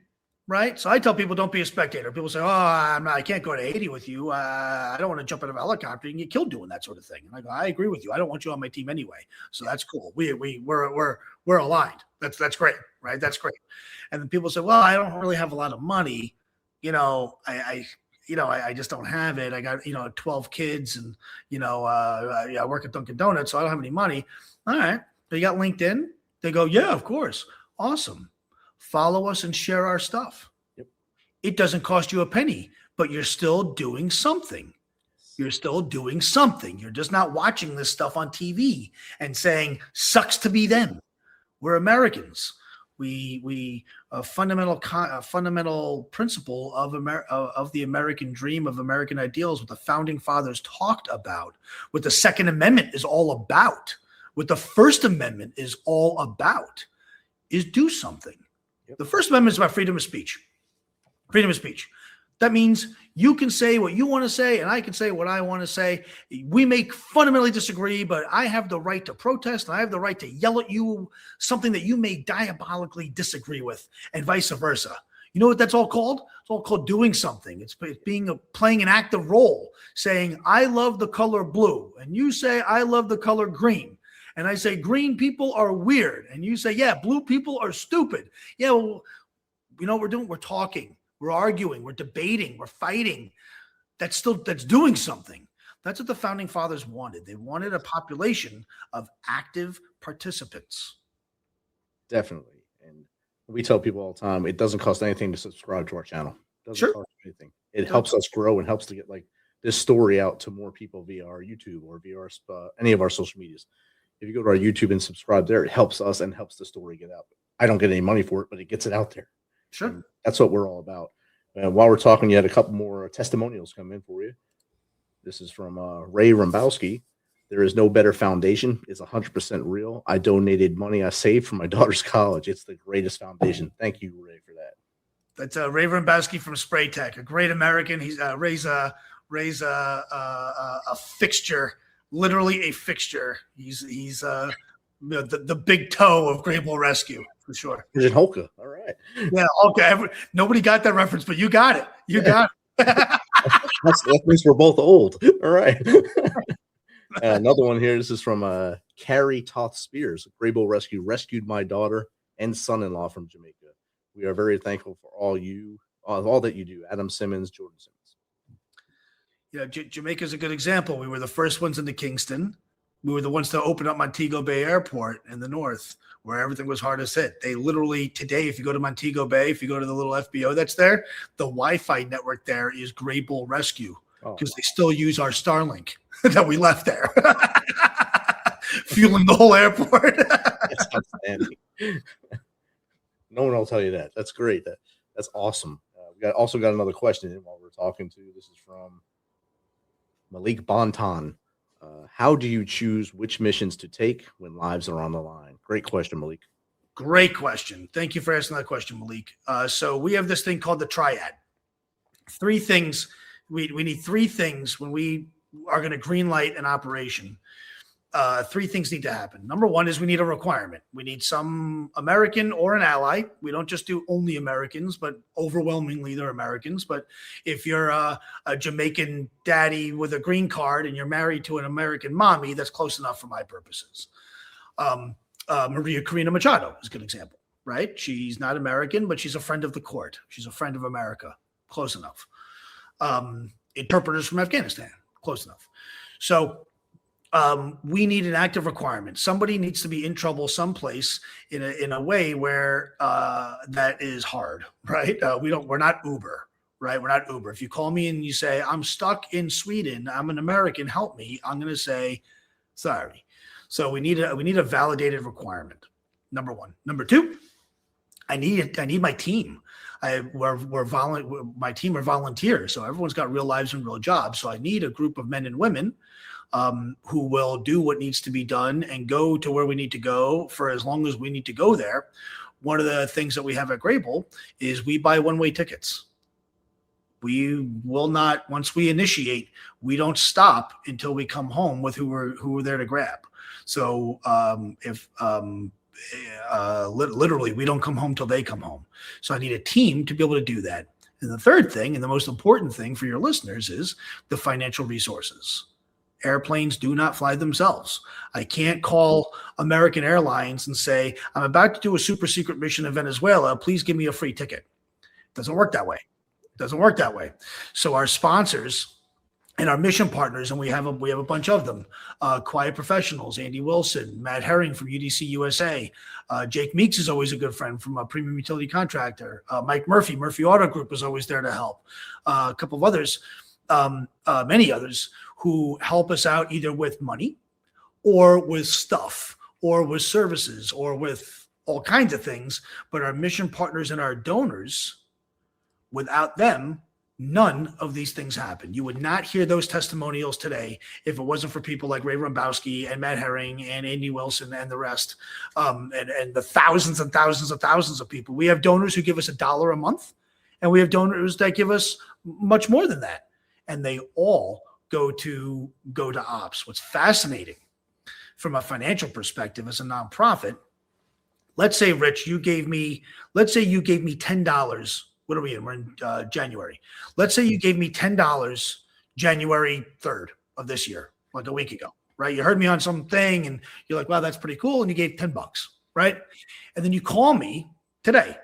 Speaker 8: right? So I tell people, don't be a spectator. People say, I can't go to Haiti with you. I don't want to jump out of a helicopter. You can get killed doing that sort of thing. And I go, I agree with you. I don't want you on my team anyway. So that's cool. We're aligned. That's great, right? That's great. And then people say, well, I don't really have a lot of money. I just don't have it. I got, 12 kids and, I work at Dunkin' Donuts, so I don't have any money. All right. They got LinkedIn. They go, yeah, of course. Awesome. Follow us and share our stuff.
Speaker 7: Yep.
Speaker 8: It doesn't cost you a penny, but you're still doing something. You're still doing something. You're just not watching this stuff on TV and saying, sucks to be them. We're Americans. We a fundamental principle of the American dream, of American ideals, what the founding fathers talked about, what the Second Amendment is all about, what the First Amendment is all about, is do something. Yep. The First Amendment is about freedom of speech. Freedom of speech. That means you can say what you want to say, and I can say what I want to say. We may fundamentally disagree, but I have the right to protest, and I have the right to yell at you something that you may diabolically disagree with, and vice versa. You know what that's all called? It's all called doing something. It's playing an active role, saying, I love the color blue, and you say, I love the color green. And I say, green people are weird. And you say, yeah, blue people are stupid. Yeah, well, you know what we're doing? We're talking. We're arguing, we're debating, we're fighting. That's doing something. That's what the founding fathers wanted. They wanted a population of active participants.
Speaker 7: Definitely. And we tell people all the time, it doesn't cost anything to subscribe to our channel. It doesn't cost anything. It helps us grow and helps to get this story out to more people via our YouTube or via our, any of our social medias. If you go to our YouTube and subscribe there, it helps us and helps the story get out. I don't get any money for it, but it gets it out there.
Speaker 8: Sure.
Speaker 7: And that's what we're all about. And while we're talking, you had a couple more testimonials come in for you. This is from Ray Rambowski. There is no better foundation. It's 100% real. I donated money I saved for my daughter's college. It's the greatest foundation. Thank you, Ray, for that.
Speaker 8: That's Ray Rambowski from Spray Tech, a great American. He's Ray's a fixture, literally a fixture. He's the big toe of Grable Rescue for sure.
Speaker 7: Virgin Holka. All right.
Speaker 8: Yeah. Okay. Nobody got that reference, but you got it. You got it.
Speaker 7: That means we're both old. All right. Another one here. This is from Carrie Toth Spears. Grable Rescue rescued my daughter and son-in-law from Jamaica. We are very thankful for all that you do. Adam Simmons, Jordan Simmons.
Speaker 8: Yeah, Jamaica is a good example. We were the first ones into Kingston. We were the ones to open up Montego Bay Airport in the north, where everything was hardest hit. They literally today, if you go to Montego Bay, if you go to the little FBO that's there, the Wi-Fi network there is Grable Rescue because they still use our Starlink that we left there, fueling the whole airport.
Speaker 7: That's outstanding. No one will tell you that. That's great. That's awesome. We also got another question in while we're talking to. This is from Malik Bonton. How do you choose which missions to take when lives are on the line? Great question, Malik.
Speaker 8: Great question. Thank you for asking that question, Malik. So we have this thing called the triad. Three things. We need three things when we are going to green light an operation. Three things need to happen. Number one is we need a requirement. We need some American or an ally. We don't just do only Americans, but overwhelmingly they're Americans. But if you're a Jamaican daddy with a green card and you're married to an American mommy, that's close enough for my purposes. Maria Corina Machado is a good example, right? She's not American, but she's a friend of the court. She's a friend of America. Close enough. Interpreters from Afghanistan. Close enough. So we need an active requirement. Somebody needs to be in trouble someplace in a way where that is hard, right? We're not Uber, right? We're not Uber. If you call me and you say, I'm stuck in Sweden, I'm an American, help me, I'm going to say, sorry. So we need a validated requirement. Number one. Number two, I need my team. My team are volunteers, so everyone's got real lives and real jobs. So I need a group of men and women who will do what needs to be done and go to where we need to go for as long as we need to go there. One of the things that we have at Grable is we buy one-way tickets. We will not, once we initiate, we don't stop until we come home with who we're there to grab. So literally, we don't come home till they come home. So I need a team to be able to do that. And the third thing, and the most important thing for your listeners, is the financial resources. Airplanes do not fly themselves. I can't call American Airlines and say, I'm about to do a super secret mission in Venezuela. Please give me a free ticket. It doesn't work that way. So our sponsors and our mission partners, and we have a bunch of them, Quiet Professionals, Andy Wilson, Matt Herring from UDC USA, Jake Meeks is always a good friend from a premium utility contractor, Mike Murphy Auto Group is always there to help, a couple of others, many others who help us out either with money or with stuff or with services or with all kinds of things. But our mission partners and our donors, without them, none of these things happen. You would not hear those testimonials today if it wasn't for people like Ray Rambowski and Matt Herring and Andy Wilson and the rest, and the thousands and thousands and thousands of people. We have donors who give us $1 a month, and we have donors that give us much more than that. And they all go to ops. What's fascinating from a financial perspective as a nonprofit, let's say, Rich, you gave me $10. What are we in? We're in January. Let's say you gave me $10 January 3rd of this year, like a week ago, right? You heard me on something and you're like, wow, that's pretty cool. And you gave $10, right? And then you call me today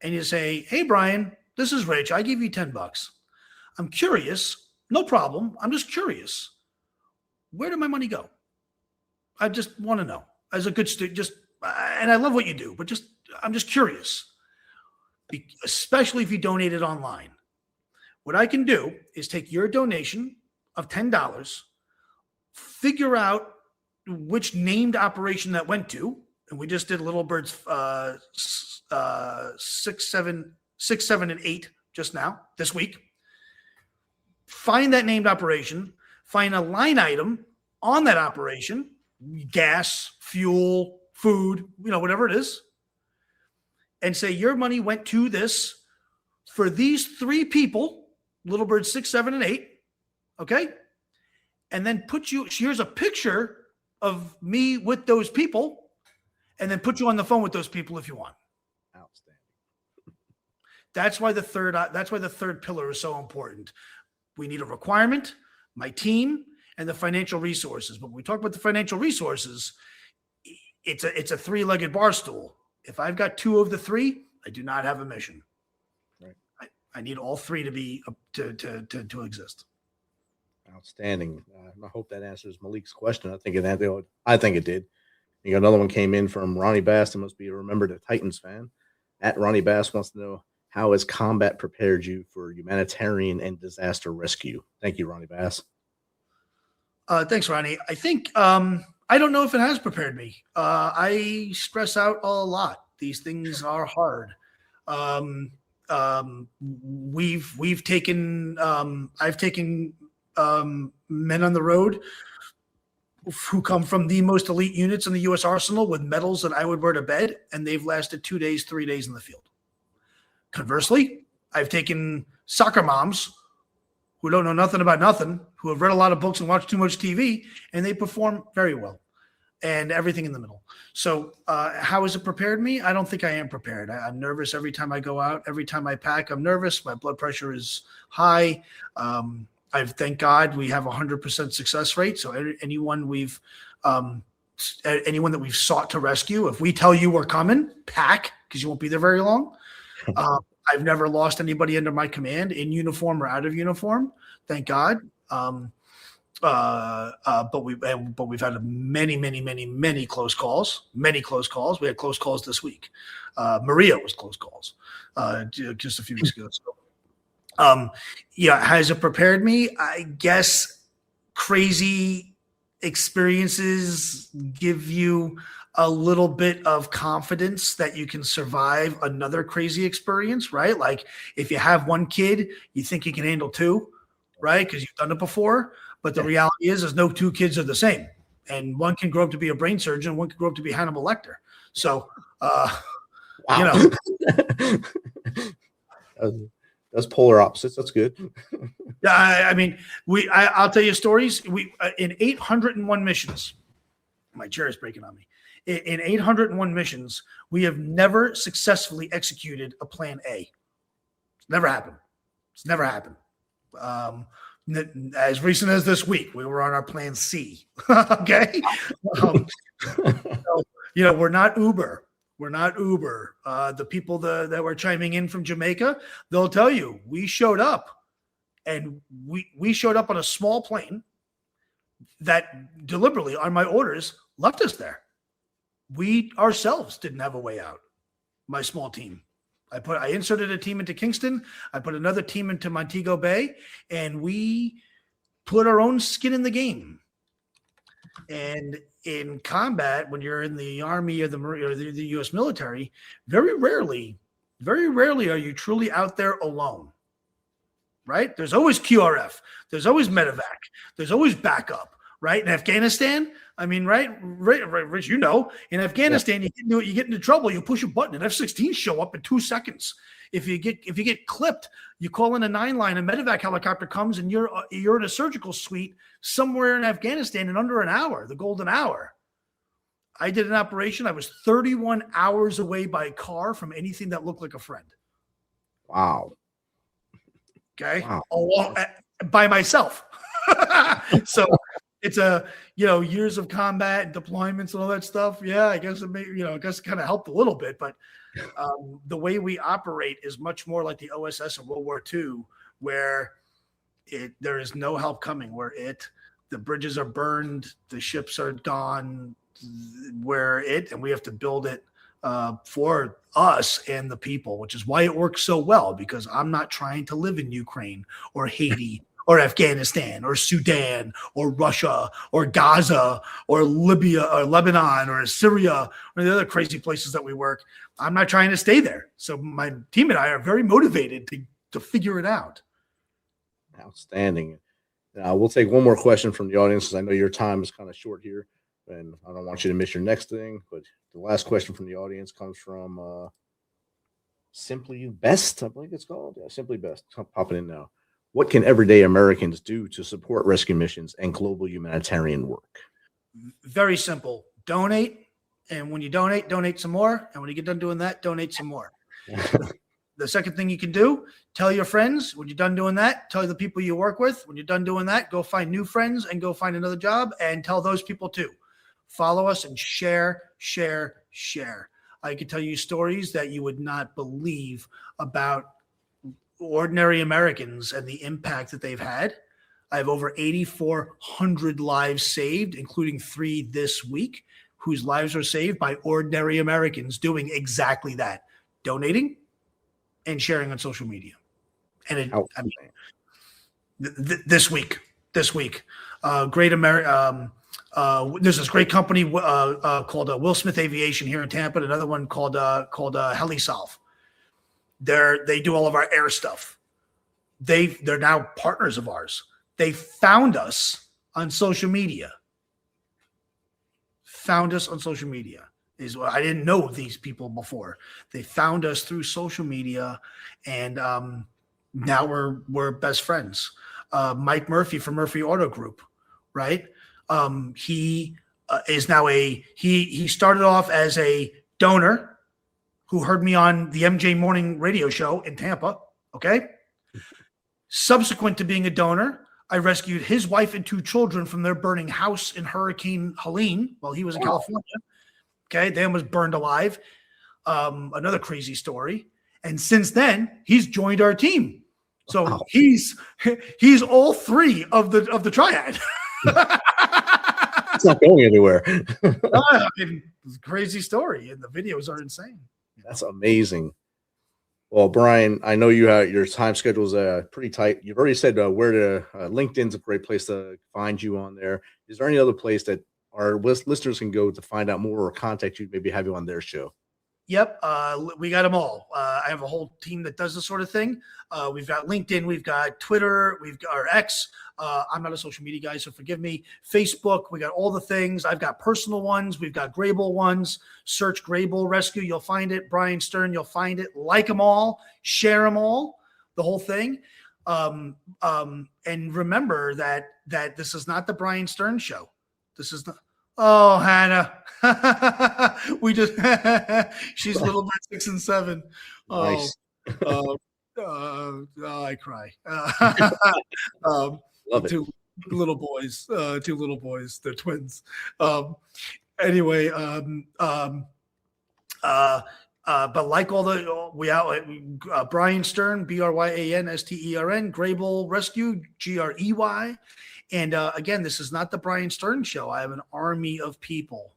Speaker 8: and you say, hey, Bryan, this is Rich. I gave you $10. I'm curious. No problem. I'm just curious. Where did my money go? I just want to know. As a good student, and I love what you do, but I'm just curious. Especially if you donate it online. What I can do is take your donation of $10, figure out which named operation that went to, and we just did Little Bird's 6, 7, and 8 just now this week. Find that named operation, find a line item on that operation, gas, fuel, food, whatever it is, and say your money went to this for these 3 people, Little Bird 6, 7, and 8. Okay. And then here's a picture of me with those people, and then put you on the phone with those people if you want.
Speaker 7: Outstanding.
Speaker 8: That's why the third pillar is so important. We need a requirement, my team, and the financial resources. But when we talk about the financial resources, it's a 3-legged bar stool. If I've got 2 of the 3, I do not have a mission.
Speaker 7: Right.
Speaker 8: I need all 3 to be to exist.
Speaker 7: Outstanding. I hope that answers Malik's question. I think it did. You got another one came in from Ronnie Bass. That must be a Remember the Titans fan. At Ronnie Bass wants to know, how has combat prepared you for humanitarian and disaster rescue? Thank you, Ronnie Bass.
Speaker 8: Thanks, Ronnie. I think I don't know if it has prepared me. I stress out a lot. These things are hard. We've taken I've taken men on the road who come from the most elite units in the U.S. Arsenal with medals that I would wear to bed, and they've lasted 2 days, 3 days in the field. Conversely, I've taken soccer moms who don't know nothing about nothing, who have read a lot of books and watched too much TV, and they perform very well, and everything in the middle. So how has it prepared me? I don't think I am prepared. I'm nervous every time I go out. Every time I pack, I'm nervous. My blood pressure is high. Thank God we have 100% success rate. So anyone that we've sought to rescue, if we tell you we're coming, pack, because you won't be there very long. I've never lost anybody under my command, in uniform or out of uniform. Thank God. But we've had many close calls. Many close calls. We had close calls this week. Maria was close calls just a few weeks ago. So, has it prepared me? I guess crazy experiences give you a little bit of confidence that you can survive another crazy experience, right? Like if you have one kid, you think you can handle 2, right? Because you've done it before. But the reality is no 2 kids are the same. And one can grow up to be a brain surgeon. One can grow up to be Hannibal Lecter. So,
Speaker 7: wow. That's polar opposites. That's good.
Speaker 8: Yeah, I mean, I'll tell you stories. We in 801 missions. My chair is breaking on me. In 801 missions, we have never successfully executed a plan A. It's never happened. It's never happened. As recent as this week, we were on our plan C. Okay. So, we're not Uber. We're not Uber. The people that were chiming in from Jamaica, they'll tell you we showed up, and we showed up on a small plane that deliberately, on my orders, left us there. We ourselves didn't have a way out. My small team. I inserted a team into Kingston. I put another team into Montego Bay, and we put our own skin in the game. And in combat, when you're in the Army or the Marine or the U.S. military, very rarely are you truly out there alone. Right? There's always QRF. There's always medevac. There's always backup. Right? In Afghanistan, I mean, right, Rich, in Afghanistan, you get into trouble, you push a button, and F-16s show up in 2 seconds. If you get clipped, you call in a 9-line, a medevac helicopter comes, and you're in a surgical suite somewhere in Afghanistan in under an hour, the golden hour. I did an operation. I was 31 hours away by car from anything that looked like a friend.
Speaker 7: Wow.
Speaker 8: Okay. Wow. By myself. So it's years of combat and deployments and all that stuff. Yeah, I guess it kind of helped a little bit, but the way we operate is much more like the OSS of World War II, where there is no help coming, the bridges are burned, the ships are gone, and we have to build it for us and the people, which is why it works so well, because I'm not trying to live in Ukraine or Haiti or Afghanistan or Sudan or Russia or Gaza or Libya or Lebanon or Syria or the other crazy places that we work. I'm not trying to stay there. So my team and I are very motivated to figure it out.
Speaker 7: Outstanding. We'll take one more question from the audience because I know your time is kind of short here, and I don't want you to miss your next thing. But the last question from the audience comes from Simply Best, I believe it's called. Yeah, Simply Best. I'm popping in now. What can everyday Americans do to support rescue missions and global humanitarian work?
Speaker 8: Very simple. Donate. And when you donate some more. And when you get done doing that, donate some more. The second thing you can do, tell your friends. When you're done doing that, tell the people you work with. When you're done doing that, go find new friends and go find another job and tell those people too. Follow us and share. I can tell you stories that you would not believe about ordinary Americans and the impact that they've had. I have over 8,400 lives saved, including 3 this week, whose lives are saved by ordinary Americans doing exactly that, donating and sharing on social media. And this week, great America. There's this great company called Will Smith Aviation here in Tampa, and another one called Helisolve. They do all of our air stuff. They're now partners of ours. They found us on social media. I didn't know these people before. They found us through social media, and now we're best friends. Mike Murphy from Murphy Auto Group, right? He is now he started off as a donor who heard me on the MJ Morning radio show in Tampa. Okay. Subsequent to being a donor, I rescued his wife and 2 children from their burning house in Hurricane Helene while he was in California. Okay. They almost burned alive. Another crazy story. And since then, he's joined our team. So he's all 3 of the triad.
Speaker 7: It's not going anywhere.
Speaker 8: I mean, it's a crazy story, and the videos are insane.
Speaker 7: That's amazing. Well, Bryan, I know your time schedule is pretty tight. You've already said where to LinkedIn's a great place to find you on there. Is there any other place that our listeners can go to find out more or contact you, maybe have you on their show?
Speaker 8: Yep. We got them all. I have a whole team that does this sort of thing. We've got LinkedIn, we've got Twitter, we've got our X. I'm not a social media guy, so forgive me. Facebook, we got all the things. I've got personal ones. We've got Grable ones. Search Grable Rescue. You'll find it. Bryan Stern, you'll find it. Like them all. Share them all. The whole thing. And remember that this is not the Bryan Stern show. This is not. Oh, Hannah. We just she's little bit 6 and 7.
Speaker 7: Nice.
Speaker 8: I cry.
Speaker 7: Love it.
Speaker 8: 2 little boys. 2 little boys. They're twins. Anyway, but like all the Bryan Stern, Bryan Stern, Grable Rescue, Grey. And again, this is not the Bryan Stern show. I have an army of people.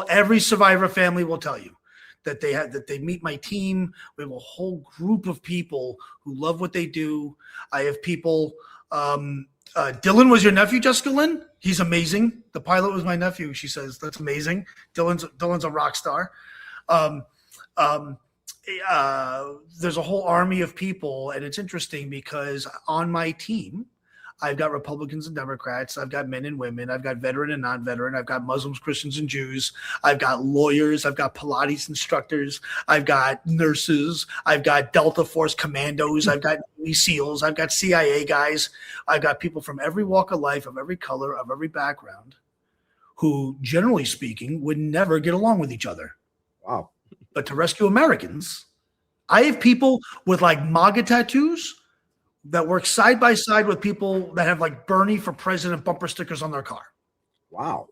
Speaker 8: Every survivor family will tell you that they meet my team. We have a whole group of people who love what they do. I have people. Dylan was your nephew, Jessica Lynn? He's amazing. The pilot was my nephew. She says that's amazing. Dylan's a rock star. There's a whole army of people, and it's interesting because on my team, I've got Republicans and Democrats. I've got men and women. I've got veteran and non-veteran. I've got Muslims, Christians, and Jews. I've got lawyers. I've got Pilates instructors. I've got nurses. I've got Delta Force commandos. I've got Navy SEALs. I've got CIA guys. I've got people from every walk of life, of every color, of every background, who, generally speaking, would never get along with each other.
Speaker 7: Wow.
Speaker 8: But to rescue Americans, I have people with like MAGA tattoos that work side by side with people that have like Bernie for president bumper stickers on their car.
Speaker 7: Wow.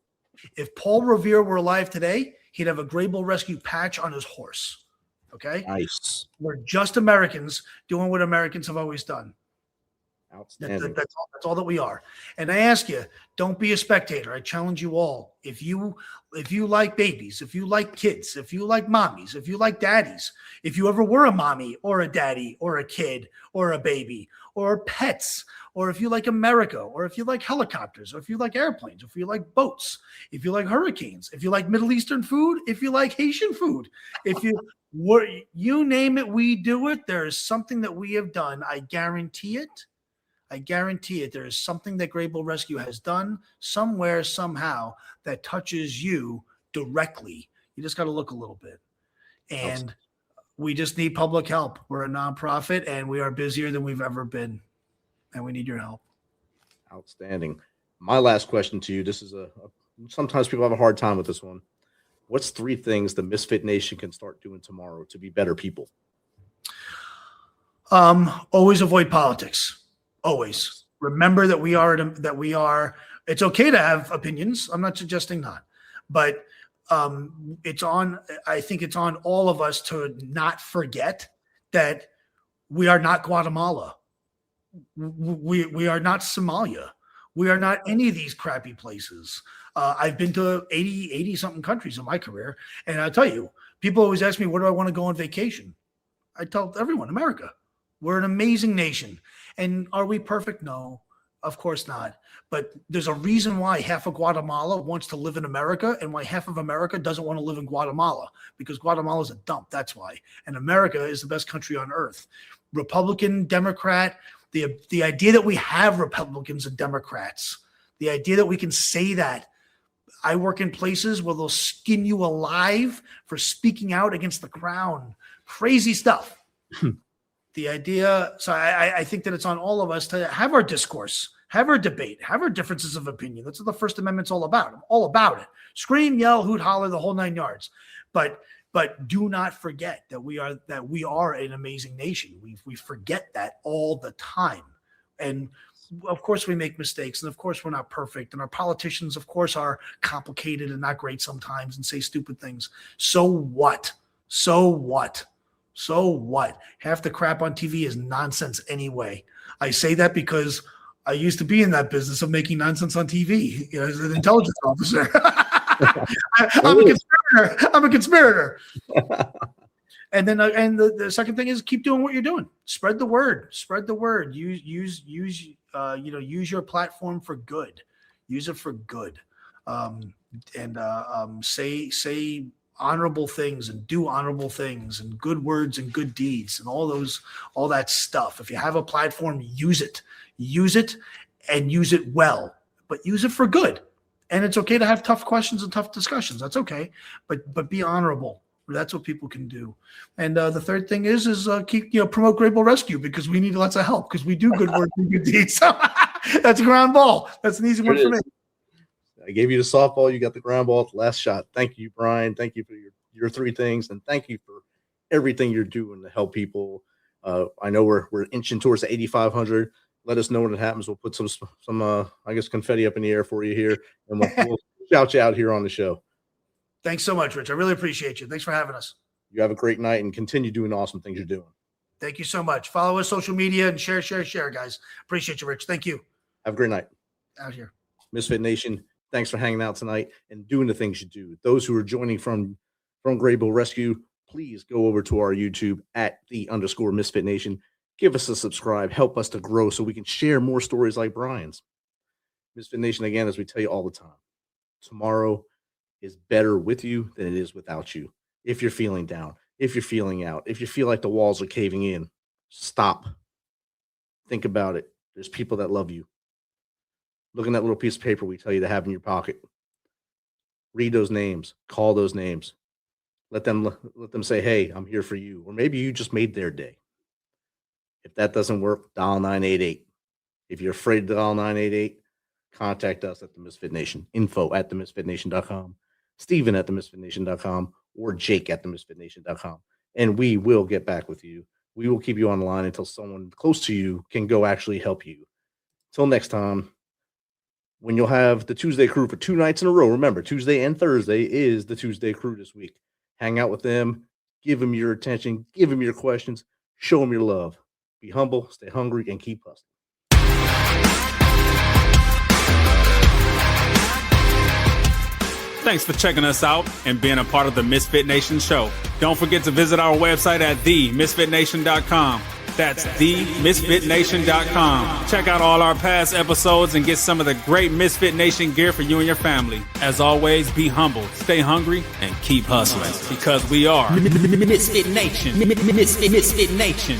Speaker 8: If Paul Revere were alive today, he'd have a Grable Rescue patch on his horse. Okay.
Speaker 7: Nice.
Speaker 8: We're just Americans doing what Americans have always done.
Speaker 7: Outstanding.
Speaker 8: That's all that we are. And I ask you, don't be a spectator. I challenge you all. If you like babies, if you like kids, if you like mommies, if you like daddies, if you ever were a mommy or a daddy or a kid or a baby or pets, or if you like America, or if you like helicopters, or if you like airplanes, or if you like boats, if you like hurricanes, if you like Middle Eastern food, if you like Haitian food, if you name it, we do it. There is something that we have done. I guarantee it. There is something that Grable Rescue has done somewhere, somehow, that touches you directly. You just got to look a little bit. And we just need public help. We're a nonprofit, and we are busier than we've ever been. And we need your help.
Speaker 7: Outstanding. My last question to you. This is sometimes people have a hard time with this one. What's 3 things the Misfit Nation can start doing tomorrow to be better people?
Speaker 8: Always avoid politics. Always remember that we are. It's okay to have opinions. I'm not suggesting not, but I think it's on all of us to not forget that we are not Guatemala. We are not Somalia. We are not any of these crappy places. I've been to 80 something countries in my career. And I'll tell you, people always ask me, where do I want to go on vacation? I tell everyone, America. We're an amazing nation. And are we perfect? No, of course not. But there's a reason why half of Guatemala wants to live in America and why half of America doesn't want to live in Guatemala, because Guatemala is a dump. That's why. And America is the best country on earth. Republican, Democrat, the idea that we have Republicans and Democrats, the idea that we can say that. I work in places where they'll skin you alive for speaking out against the crown. Crazy stuff. The idea, so I think that it's on all of us to have our discourse, have our debate, have our differences of opinion. That's what the First Amendment's all about. I'm all about it. Scream, yell, hoot, holler, the whole 9 yards. But do not forget that we are an amazing nation. We forget that all the time. And of course we make mistakes, and of course we're not perfect, and our politicians of course are complicated and not great sometimes and say stupid things. So what? Half the crap on TV is nonsense anyway. I say that because I used to be in that business of making nonsense on TV, as an intelligence officer. I'm a conspirator. And then, the second thing is keep doing what you're doing. Spread the word. Use your platform for good. Use it for good. Say honorable things and do honorable things and good words and good deeds and all that stuff. If you have a platform, use it and use it well, but use it for good. And it's okay to have tough questions and tough discussions. That's okay. But be honorable. That's what people can do. And the third thing is keep promote Grable Rescue, because we need lots of help, because we do good work and good deeds. So that's a ground ball. That's an easy one for me.
Speaker 7: I gave you the softball. You got the ground ball at the last shot. Thank you, Bryan. Thank you for your 3 things, and thank you for everything you're doing to help people. I know we're inching towards the 8,500. Let us know when it happens. We'll put some confetti up in the air for you here, and we'll shout you out here on the show.
Speaker 8: Thanks so much, Rich. I really appreciate you. Thanks for having us.
Speaker 7: You have a great night and continue doing awesome things you're doing.
Speaker 8: Thank you so much. Follow us social media and share, guys. Appreciate you, Rich. Thank you.
Speaker 7: Have a great night.
Speaker 8: Out here.
Speaker 7: Misfit Nation, thanks for hanging out tonight and doing the things you do. Those who are joining from Grable Rescue, please go over to our YouTube at @the_Misfit Nation. Give us a subscribe. Help us to grow so we can share more stories like Bryan's. Misfit Nation, again, as we tell you all the time, tomorrow is better with you than it is without you. If you're feeling down, if you're feeling out, if you feel like the walls are caving in, stop. Think about it. There's people that love you. Look at that little piece of paper we tell you to have in your pocket. Read those names. Call those names. Let them say, hey, I'm here for you. Or maybe you just made their day. If that doesn't work, dial 988. If you're afraid to dial 988, contact us at the Misfit Nation. info@themisfitnation.com. Steven at themisfitnation.com, or Jake at themisfitnation.com. And we will get back with you. We will keep you on the line until someone close to you can go actually help you. Till next time, when you'll have the Tuesday crew for 2 nights in a row. Remember, Tuesday and Thursday is the Tuesday crew this week. Hang out with them. Give them your attention. Give them your questions. Show them your love. Be humble, stay hungry, and keep hustling.
Speaker 9: Thanks for checking us out and being a part of the Misfit Nation show. Don't forget to visit our website at themisfitnation.com. That's themisfitnation.com. Check out all our past episodes and get some of the great Misfit Nation gear for you and your family. As always, be humble, stay hungry, and keep hustling because we are
Speaker 10: Misfit Nation. Misfit Nation.